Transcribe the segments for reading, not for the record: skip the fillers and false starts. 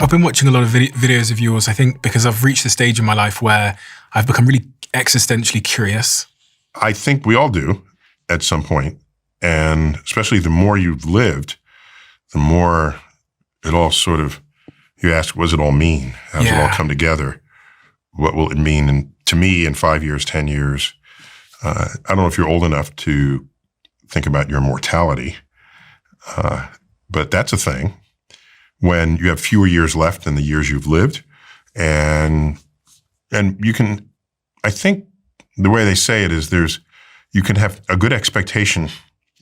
I've been watching a lot of videos of yours, I think, because I've reached the stage in my life where I've become really existentially curious. I think we all do at some point. And especially the more you've lived, the more it all sort of, you ask, what does it all mean? How does it all come together? What will it mean to me in 5 years, 10 years? I don't know if you're old enough to think about your mortality, but that's a thing. When you have fewer years left than the years you've lived, and you can, I think the way they say it is you can have a good expectation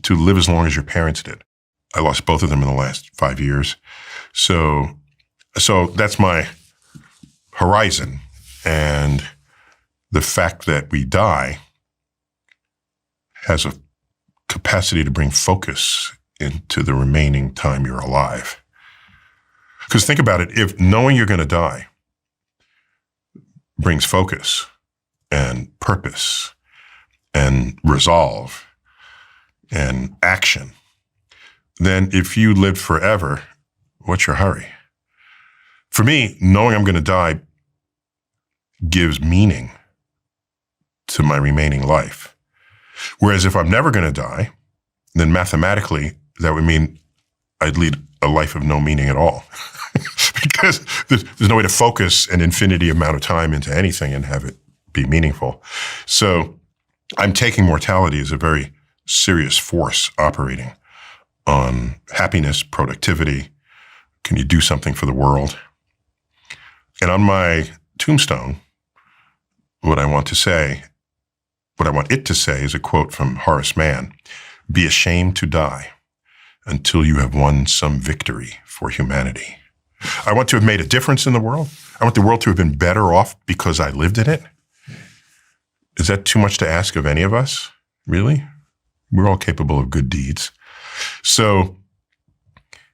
to live as long as your parents did. I lost both of them in the last 5 years. So that's my horizon. And the fact that we die has a capacity to bring focus into the remaining time you're alive. Because think about it, if knowing you're going to die brings focus and purpose and resolve and action, then if you lived forever, what's your hurry? For me, knowing I'm going to die gives meaning to my remaining life. Whereas if I'm never going to die, then mathematically that would mean I'd lead a life of no meaning at all. Because there's no way to focus an infinity amount of time into anything and have it be meaningful. So I'm taking mortality as a very serious force operating on happiness, productivity. Can you do something for the world? And on my tombstone, what I want it to say is a quote from Horace Mann: "Be ashamed to die until you have won some victory for humanity." I want to have made a difference in the world. I want the world to have been better off because I lived in it. Is that too much to ask of any of us? Really? We're all capable of good deeds. So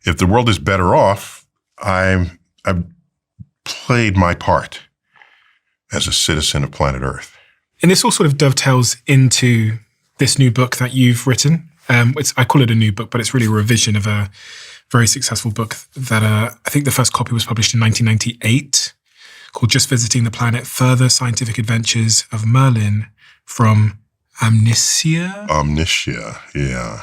if the world is better off, I've played my part as a citizen of planet Earth. And this all sort of dovetails into this new book that you've written. I call it a new book, but it's really a revision of a very successful book that I think the first copy was published in 1998, called Just Visiting the Planet, Further Scientific Adventures of Merlin from Amnesia? Amnesia, yeah.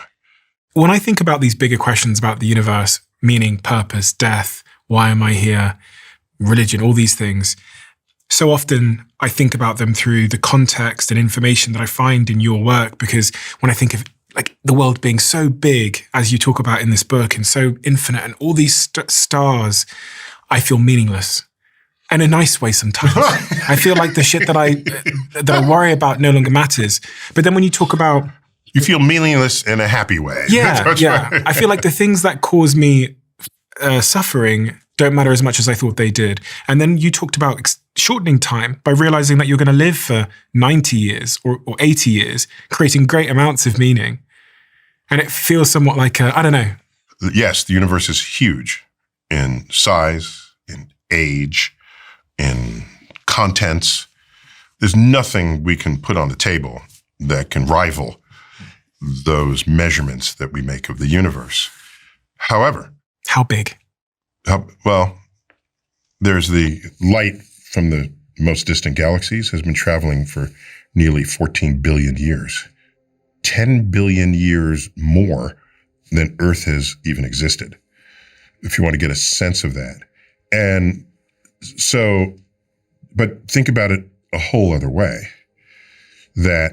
When I think about these bigger questions about the universe, meaning, purpose, death, why am I here, religion, all these things, so often I think about them through the context and information that I find in your work, because when I think of like the world being so big, as you talk about in this book, and so infinite, and all these stars, I feel meaningless. In a nice way sometimes. I feel like the shit that I worry about no longer matters. But then when you talk about... You feel meaningless in a happy way. Yeah. I feel like the things that cause me suffering don't matter as much as I thought they did. And then you talked about shortening time by realizing that you're going to live for 90 years or 80 years, creating great amounts of meaning. And it feels somewhat like, I don't know. Yes, the universe is huge in size, in age, in contents. There's nothing we can put on the table that can rival those measurements that we make of the universe. However... How big? Well, there's the light from the most distant galaxies has been traveling for nearly 14 billion years. 10 billion years more than Earth has even existed, if you want to get a sense of that. And so, but think about it a whole other way, that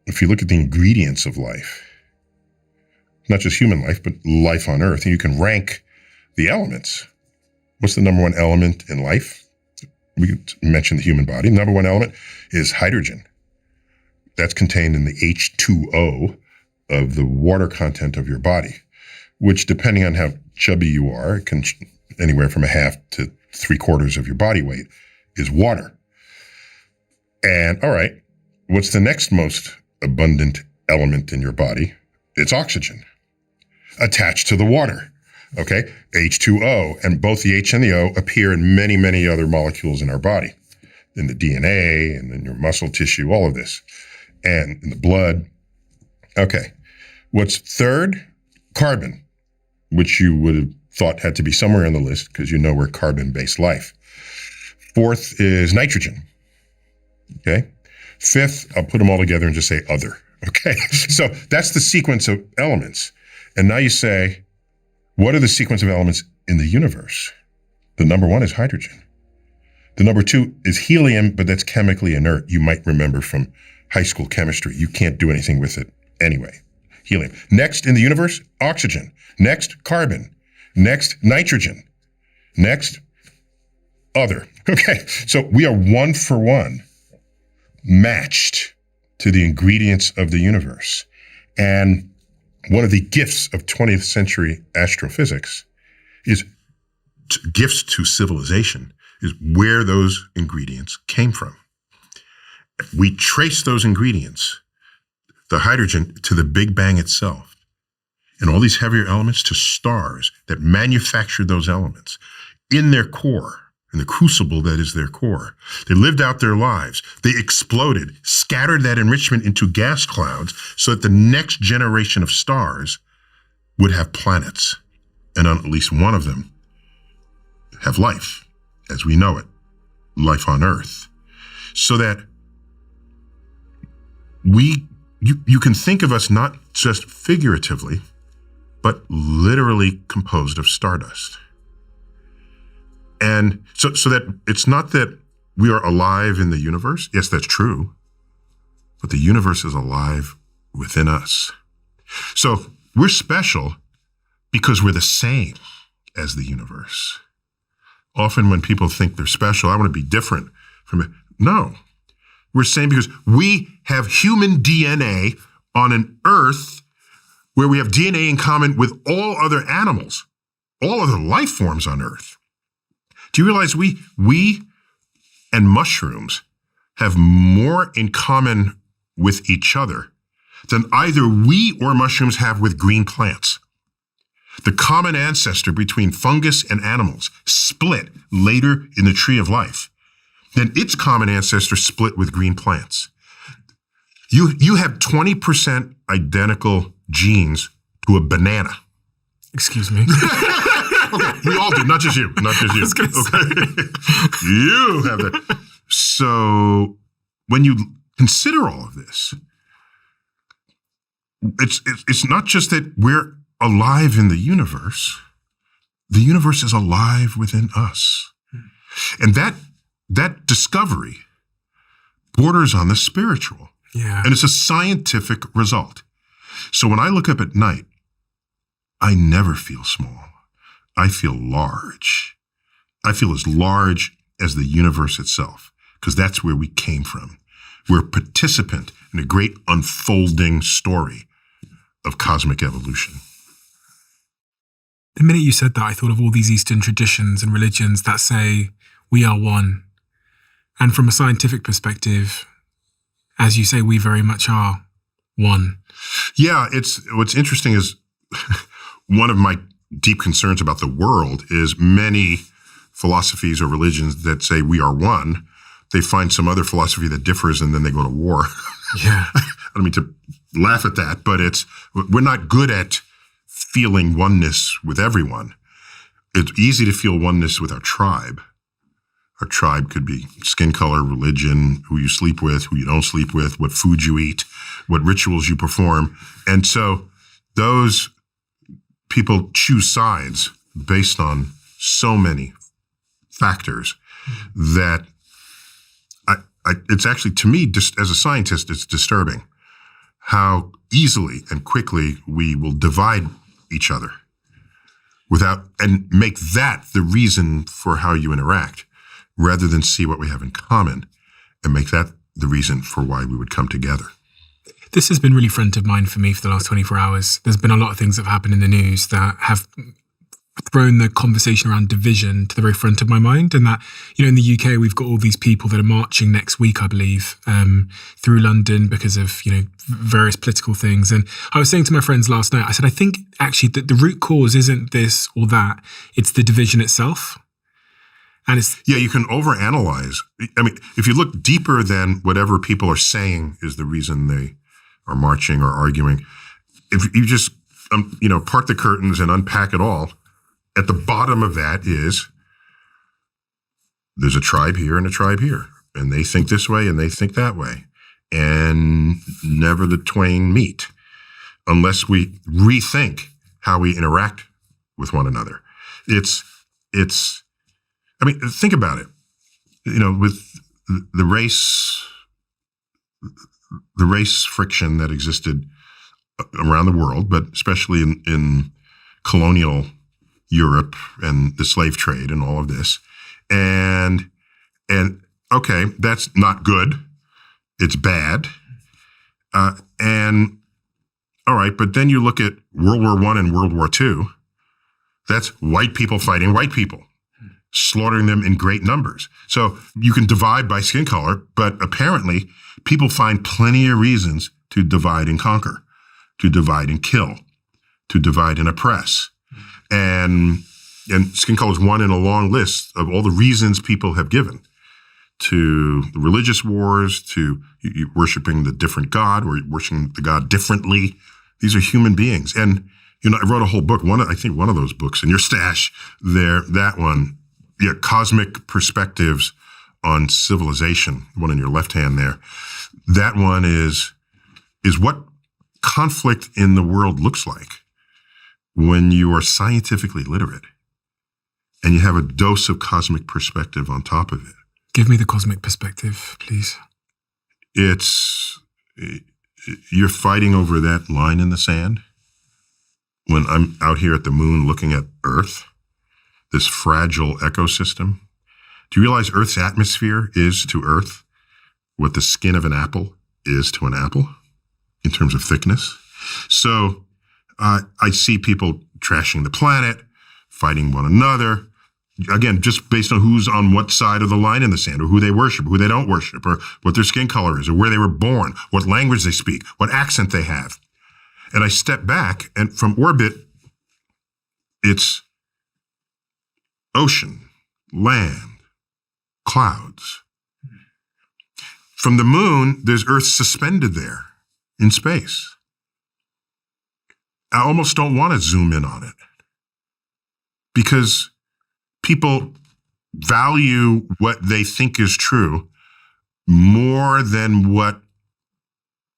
if you look at the ingredients of life, not just human life, but life on Earth, and you can rank the elements. What's the number one element in life? We mentioned the human body. Number one element is hydrogen. That's contained in the H2O of the water content of your body, which, depending on how chubby you are, it can anywhere from a half to 3/4 of your body weight is water. And all right, what's the next most abundant element in your body? It's oxygen attached to the water. Okay, H2O, and both the H and the O appear in many, many other molecules in our body, in the DNA and in your muscle tissue, all of this, and in the blood. Okay, what's third? Carbon, which you would have thought had to be somewhere on the list because we're carbon-based life. Fourth is nitrogen. Okay. Fifth, I'll put them all together and just say other. Okay. So that's the sequence of elements. And now you say, what are the sequence of elements in the universe? The number one is hydrogen. The number two is helium, but that's chemically inert. You might remember from high school chemistry. You can't do anything with it anyway. Helium. Next in the universe, oxygen. Next, carbon. Next, nitrogen. Next, other. Okay, so we are one for one matched to the ingredients of the universe. And one of the gifts of 20th century astrophysics is gifts to civilization is where those ingredients came from. We trace those ingredients, the hydrogen, to the Big Bang itself, and all these heavier elements to stars that manufactured those elements in their core, in the crucible that is their core. They lived out their lives. They exploded, scattered that enrichment into gas clouds so that the next generation of stars would have planets, and on at least one of them have life, as we know it, life on Earth. So that you can think of us not just figuratively, but literally composed of stardust. And so that it's not that we are alive in the universe. Yes, that's true. But the universe is alive within us. So we're special because we're the same as the universe. Often when people think they're special, I want to be different from it. No, we're same because we have human DNA on an Earth where we have DNA in common with all other animals, all other life forms on Earth. Do you realize we and mushrooms have more in common with each other than either we or mushrooms have with green plants? The common ancestor between fungus and animals split later in the tree of life. Then its common ancestor split with green plants. You have 20% identical genes to a banana. Excuse me. Okay, we all do, not just you. Not just you. Okay. You have that. So when you consider all of this, it's not just that we're alive in the universe is alive within us. And that discovery borders on the spiritual. Yeah. And it's a scientific result. So when I look up at night, I never feel small. I feel large. I feel as large as the universe itself, because that's where we came from. We're a participant in a great unfolding story of cosmic evolution. The minute you said that, I thought of all these Eastern traditions and religions that say we are one. And from a scientific perspective, as you say, we very much are one. Yeah, what's interesting is one of my deep concerns about the world is many philosophies or religions that say we are one, they find some other philosophy that differs and then they go to war. Yeah. I don't mean to laugh at that, but we're not good at feeling oneness with everyone. It's easy to feel oneness with our tribe. Our tribe could be skin color, religion, who you sleep with, who you don't sleep with, what food you eat, what rituals you perform. And so those people choose sides based on so many factors that it's actually, to me, just as a scientist, it's disturbing how easily and quickly we will divide each other and make that the reason for how you interact, rather than see what we have in common and make that the reason for why we would come together. This has been really front of mind for me for the last 24 hours. There's been a lot of things that have happened in the news that have thrown the conversation around division to the very front of my mind. And that, in the UK, we've got all these people that are marching next week, I believe, through London because of, various political things. And I was saying to my friends last night, I said, I think actually that the root cause isn't this or that, it's the division itself. And you can overanalyze. I mean, if you look deeper than whatever people are saying is the reason they are marching or arguing, if you just, park the curtains and unpack it all, at the bottom of that is there's a tribe here and a tribe here, and they think this way and they think that way, and never the twain meet unless we rethink how we interact with one another. I mean, think about it. With the race friction that existed around the world, but especially in colonial Europe and the slave trade and all of this. And okay, that's not good. It's bad. And all right, but then you look at World War I and World War II. That's white people fighting white people, slaughtering them in great numbers. So you can divide by skin color, but apparently people find plenty of reasons to divide and conquer, to divide and kill, to divide and oppress. And skin color is one in a long list of all the reasons people have given to the religious wars, to worshiping the different God or worshiping the God differently. These are human beings. And, I wrote a whole book, I think one of those books in your stash there, that one, Cosmic Perspectives on Civilization, one in your left hand there. That one is what conflict in the world looks like when you are scientifically literate and you have a dose of cosmic perspective on top of it. Give me the cosmic perspective, please. You're fighting over that line in the sand. When I'm out here at the moon looking at Earth, this fragile ecosystem, do you realize Earth's atmosphere is to Earth what the skin of an apple is to an apple in terms of thickness? So I see people trashing the planet, fighting one another, again, just based on who's on what side of the line in the sand, or who they worship, who they don't worship, or what their skin color is, or where they were born, what language they speak, what accent they have. And I step back, and from orbit, it's ocean, land, clouds. From the moon, there's Earth suspended there in space. I almost don't want to zoom in on it because people value what they think is true more than what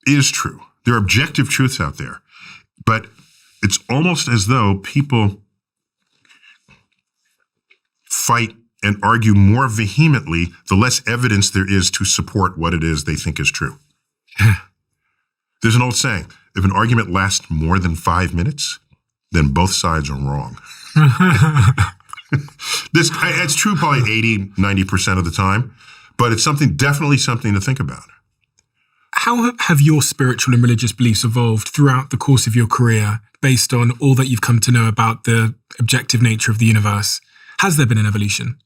is true. There are objective truths out there, but it's almost as though people fight and argue more vehemently the less evidence there is to support what it is they think is true. There's an old saying, if an argument lasts more than 5 minutes, then both sides are wrong. It's true probably 80, 90% of the time, but it's definitely something to think about. How have your spiritual and religious beliefs evolved throughout the course of your career based on all that you've come to know about the objective nature of the universe? Has there been an evolution?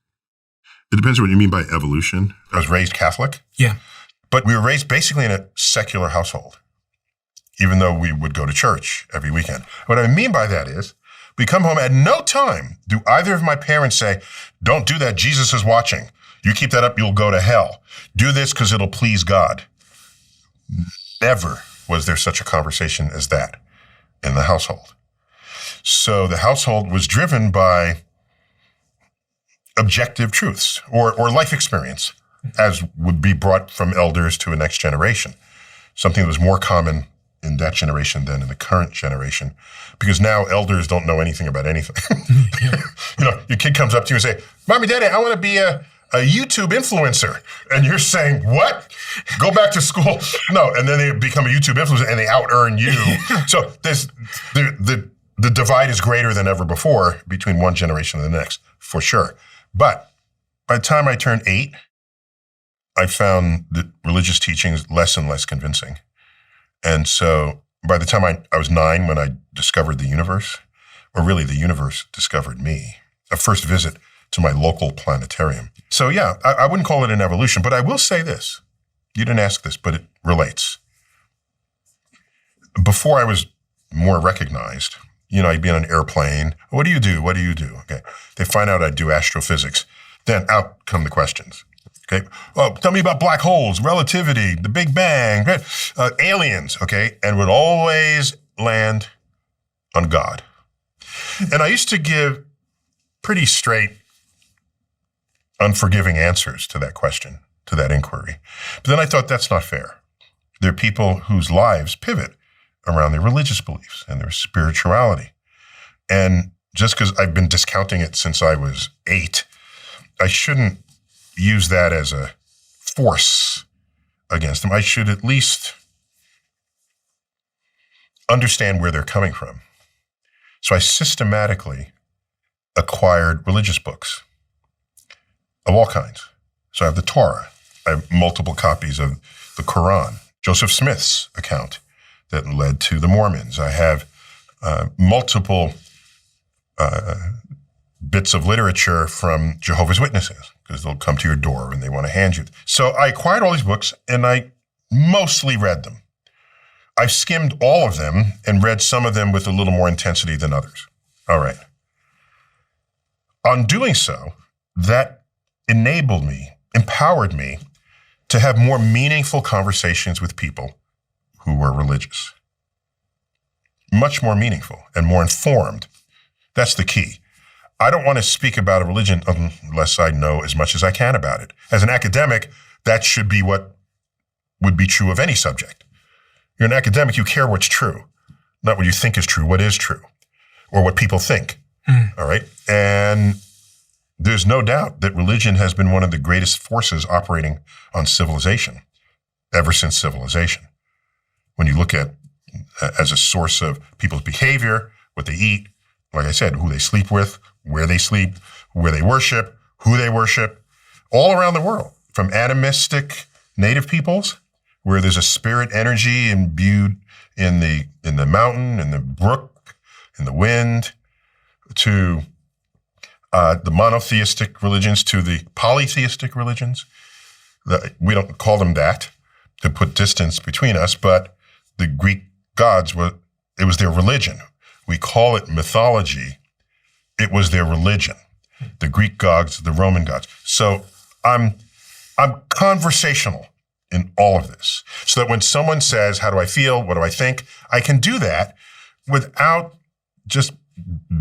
It depends on what you mean by evolution. I was raised Catholic. Yeah. But we were raised basically in a secular household, even though we would go to church every weekend. What I mean by that is, we come home, at no time do either of my parents say, don't do that, Jesus is watching. You keep that up, you'll go to hell. Do this because it'll please God. Never was there such a conversation as that in the household. So the household was driven by objective truths or life experience, as would be brought from elders to a next generation. Something that was more common in that generation than in the current generation, because now elders don't know anything about anything. Your kid comes up to you and say, Mommy, Daddy, I want to be a YouTube influencer. And you're saying, what? Go back to school. No, and then they become a YouTube influencer and they out-earn you. So the divide is greater than ever before between one generation and the next, for sure. But by the time I turned 8, I found the religious teachings less and less convincing. And so by the time I was 9, when I discovered the universe, or really the universe discovered me, a first visit to my local planetarium. So yeah, I wouldn't call it an evolution, but I will say this. You didn't ask this, but it relates. Before I was more recognized, I'd be on an airplane. What do you do? What do you do? Okay. They find out I do astrophysics. Then out come the questions. Okay. Oh, tell me about black holes, relativity, the Big Bang, aliens. Okay. And would always land on God. And I used to give pretty straight, unforgiving answers to that question, to that inquiry. But then I thought that's not fair. There are people whose lives pivot around their religious beliefs and their spirituality. And just because I've been discounting it since I was 8, I shouldn't use that as a force against them. I should at least understand where they're coming from. So I systematically acquired religious books of all kinds. So I have the Torah. I have multiple copies of the Quran, Joseph Smith's account that led to the Mormons. I have multiple bits of literature from Jehovah's Witnesses, because they'll come to your door and they want to hand you. So I acquired all these books and I mostly read them. I've skimmed all of them and read some of them with a little more intensity than others. All right. On doing so, that enabled me, empowered me to have more meaningful conversations with people who were religious. Much more meaningful and more informed. That's the key. I don't want to speak about a religion unless I know as much as I can about it. As an academic, that should be what would be true of any subject. You're an academic, you care what's true, not what you think is true, what is true, or what people think. All right? And there's no doubt that religion has been one of the greatest forces operating on civilization ever since civilization. When you look at as a source of people's behavior, what they eat, like I said, who they sleep with, where they sleep, where they worship, who they worship, all around the world, from animistic native peoples, where there's a spirit energy imbued in the mountain, in the brook, in the wind, to the monotheistic religions, to the polytheistic religions. We don't call them that to put distance between us, but the Greek gods it was their religion. We call it mythology. It was their religion. The Greek gods, the Roman gods. So I'm conversational in all of this, so that when someone says, how do I feel? What do I think? I can do that without just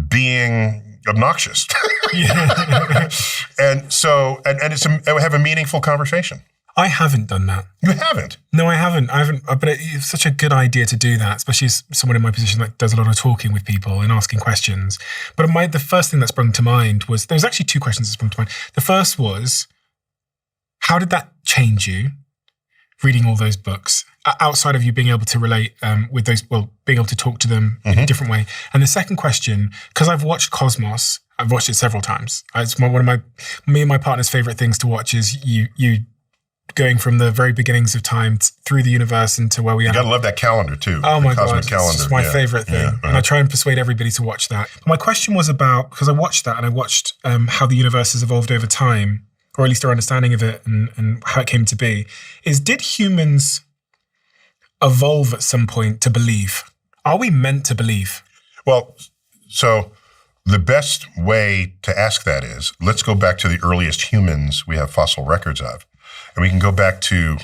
being obnoxious. And so, we have a meaningful conversation. I haven't done that. You haven't? No, I haven't. But it's such a good idea to do that, especially as someone in my position that does a lot of talking with people and asking questions. But the first thing that sprung to mind was, there was actually 2 questions that sprung to mind. The first was, how did that change you, reading all those books, outside of you being able to relate with those, being able to talk to them in a different way? And the second question, because I've watched Cosmos, I've watched it several times. It's one of me and my partner's favorite things to watch is you going from the very beginnings of time through the universe into where we are. You gotta love that calendar too. Oh my God, calendar. It's my favorite thing. Yeah, and I try and persuade everybody to watch that. But my question was about, because I watched that and I watched how the universe has evolved over time, or at least our understanding of it and how it came to be, is did humans evolve at some point to believe? Are we meant to believe? Well, so the best way to ask that is, let's go back to the earliest humans we have fossil records of. And we can go back to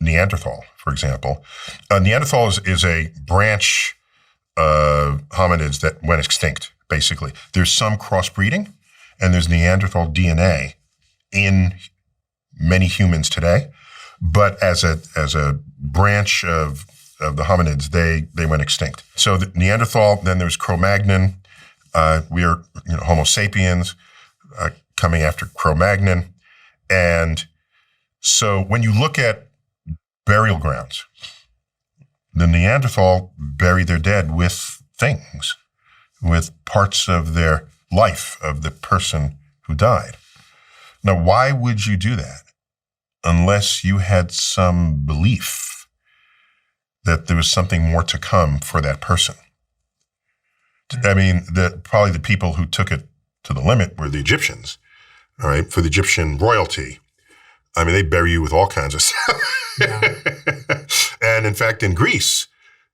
Neanderthal, for example. Neanderthal is a branch of hominids that went extinct, basically. There's some crossbreeding, and there's Neanderthal DNA in many humans today. But as a branch of the hominids, they went extinct. So the Neanderthal, then there's Cro-Magnon. We are Homo sapiens coming after Cro-Magnon. And so when you look at burial grounds, the Neanderthal buried their dead with things, with parts of their life, of the person who died. Now, why would you do that unless you had some belief that there was something more to come for that person? I mean, probably the people who took it to the limit were the Egyptians, all right, for the Egyptian royalty. I mean, they bury you with all kinds of stuff. Yeah. And in fact, in Greece,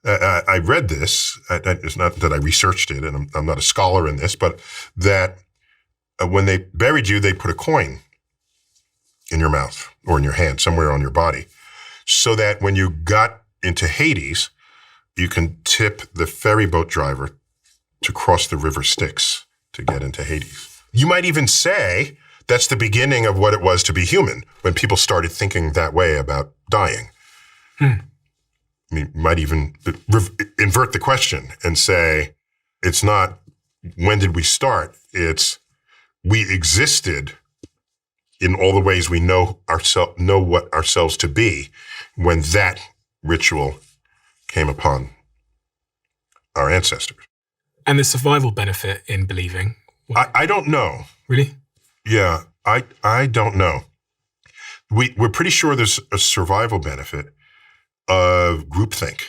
I read this. It's not that I researched it, and I'm not a scholar in this, but that when they buried you, they put a coin in your mouth or in your hand, somewhere on your body, so that when you got into Hades, you can tip the ferry boat driver to cross the river Styx to get into Hades. You might even say that's the beginning of what it was to be human, when people started thinking that way about dying. I mean, you might even invert the question and say, it's not when did we start, it's we existed in all the ways we know what ourselves to be when that ritual came upon our ancestors. And the survival benefit in believing? I don't know. Really? Yeah, I don't know. We're pretty sure there's a survival benefit of groupthink.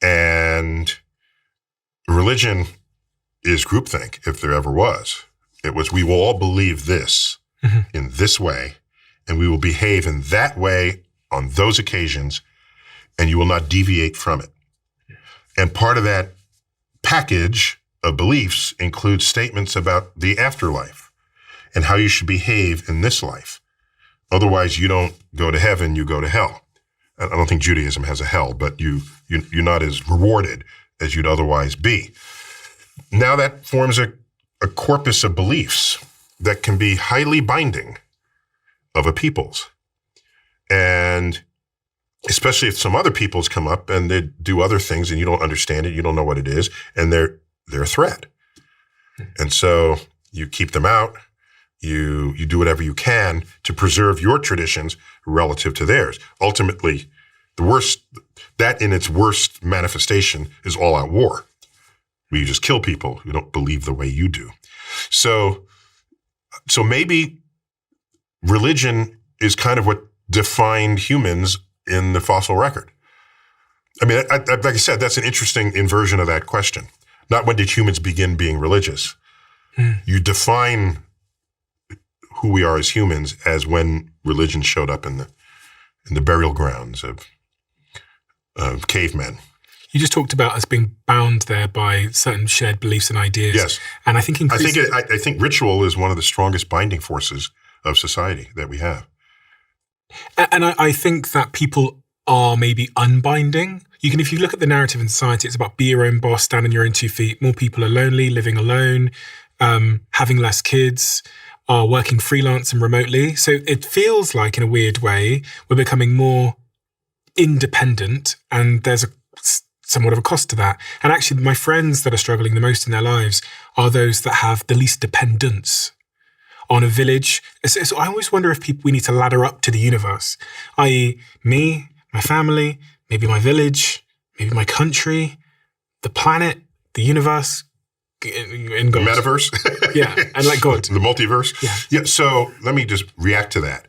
And religion is groupthink, if there ever was. It was, we will all believe this in this way, and we will behave in that way on those occasions, and you will not deviate from it. And part of that package of beliefs includes statements about the afterlife and how you should behave in this life. Otherwise, you don't go to heaven, you go to hell. I don't think Judaism has a hell, but you're not as rewarded as you'd otherwise be. Now that forms a corpus of beliefs that can be highly binding of a people's. And especially if some other peoples come up and they do other things and you don't understand it, you don't know what it is, and they're a threat. And so you keep them out, you do whatever you can to preserve your traditions relative to theirs. Ultimately, that in its worst manifestation is all-out war, where you just kill people who don't believe the way you do. So maybe religion is kind of what defined humans in the fossil record. I mean, like I said, that's an interesting inversion of that question. Not when did humans begin being religious. You define who we are as humans as when religion showed up in the burial grounds of cavemen. You just talked about us being bound there by certain shared beliefs and ideas. Yes. And I think I think ritual is one of the strongest binding forces of society that we have. And I think that people are maybe unbinding. If you look at the narrative in society, it's about be your own boss, stand on your own 2 feet. More people are lonely, living alone, having less kids, are working freelance and remotely. So it feels like, in a weird way, we're becoming more independent, and there's somewhat of a cost to that. And actually, my friends that are struggling the most in their lives are those that have the least dependence on a village. So I always wonder if we need to ladder up to the universe, i.e. me, my family, maybe my village, maybe my country, the planet, the universe, and God. The metaverse? Yeah, and like God. The multiverse? Yeah, so let me just react to that.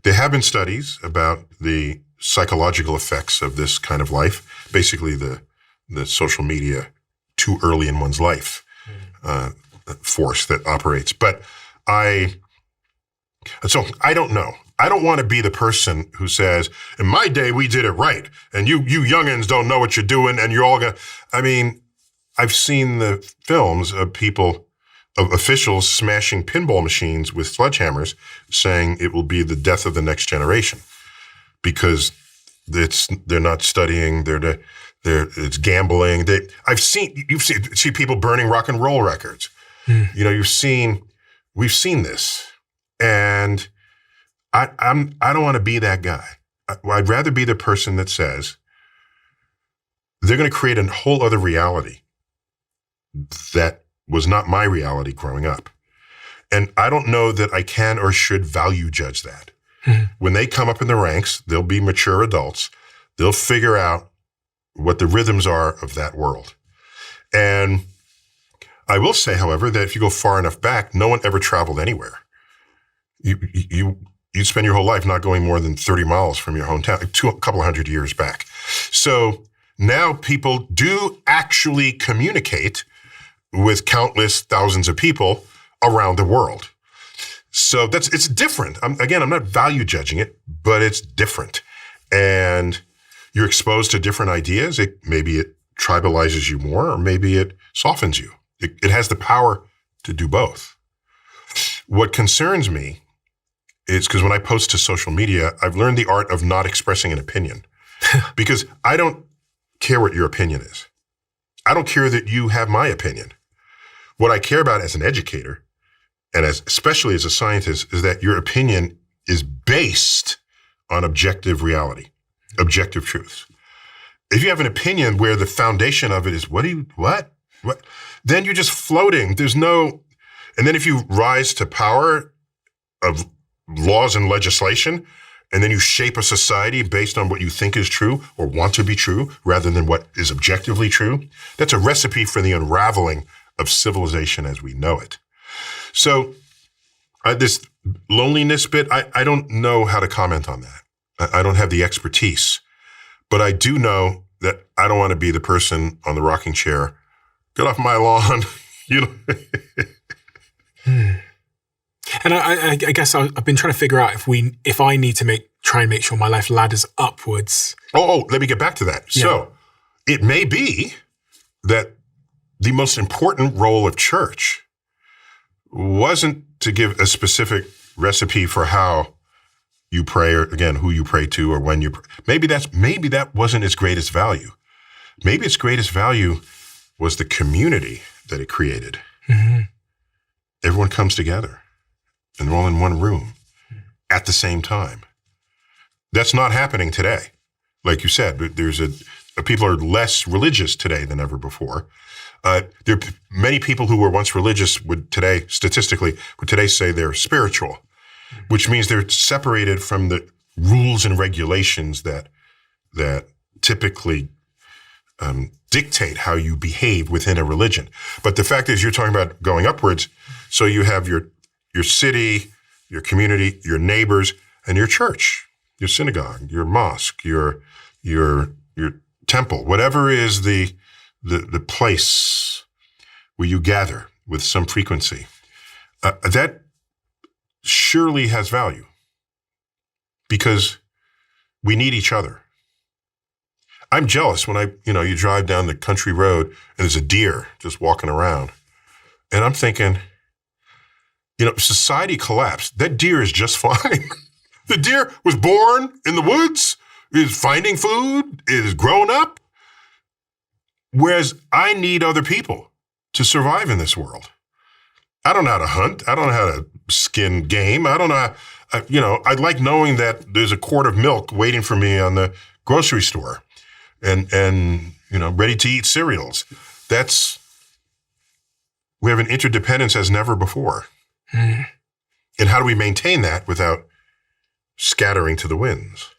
There have been studies about the psychological effects of this kind of life, basically the social media too early in one's life force that operates. But I don't know. I don't want to be the person who says, in my day, we did it right, and you youngins don't know what you're doing, and you're all going to, I mean, I've seen the films of officials smashing pinball machines with sledgehammers, saying it will be the death of the next generation because they're not studying, it's gambling. You see people burning rock and roll records. We've seen this, and I don't want to be that guy. I'd rather be the person that says they're going to create a whole other reality that was not my reality growing up. And I don't know that I can or should value judge that. When they come up in the ranks, they'll be mature adults. They'll figure out what the rhythms are of that world. And I will say, however, that if you go far enough back, no one ever traveled anywhere. You spend your whole life not going more than 30 miles from your hometown, a couple of hundred years back. So now people do actually communicate with countless thousands of people around the world. So it's different. I'm not value judging it, but it's different. And you're exposed to different ideas. Maybe it tribalizes you more, or maybe it softens you. It has the power to do both. What concerns me is because when I post to social media, I've learned the art of not expressing an opinion because I don't care what your opinion is. I don't care that you have my opinion. What I care about as an educator and especially as a scientist, is that your opinion is based on objective reality, objective truths. If you have an opinion where the foundation of it is what? Then you're just floating. And then if you rise to power of laws and legislation, and then you shape a society based on what you think is true or want to be true rather than what is objectively true, that's a recipe for the unraveling of civilization as we know it. So this loneliness bit, I don't know how to comment on that. I don't have the expertise, but I do know that I don't want to be the person on the rocking chair. Get off my lawn, And I guess I've been trying to figure out if I need to try and make sure my life ladders upwards. Oh, let me get back to that. Yeah. So it may be that the most important role of church wasn't to give a specific recipe for how you pray, or again, who you pray to, or when you pray. Maybe that wasn't its greatest value. Maybe its greatest value was the community that it created. Mm-hmm. Everyone comes together, and they're all in one room at the same time. That's not happening today. Like you said, people are less religious today than ever before. There are many people who were once religious would today say they're spiritual, which means they're separated from the rules and regulations that typically dictate how you behave within a religion. But the fact is, you're talking about going upwards. So you have your city, your community, your neighbors, and your church, your synagogue, your mosque, your temple, whatever is the place where you gather with some frequency. That surely has value because we need each other. I'm jealous when you drive down the country road and there's a deer just walking around. And I'm thinking, society collapsed. That deer is just fine. The deer was born in the woods, is finding food, is grown up. Whereas I need other people to survive in this world. I don't know how to hunt. I don't know how to skin game. I don't know. I'd like knowing that there's a quart of milk waiting for me on the grocery store and ready to eat cereals. We have an interdependence as never before. And how do we maintain that without scattering to the winds?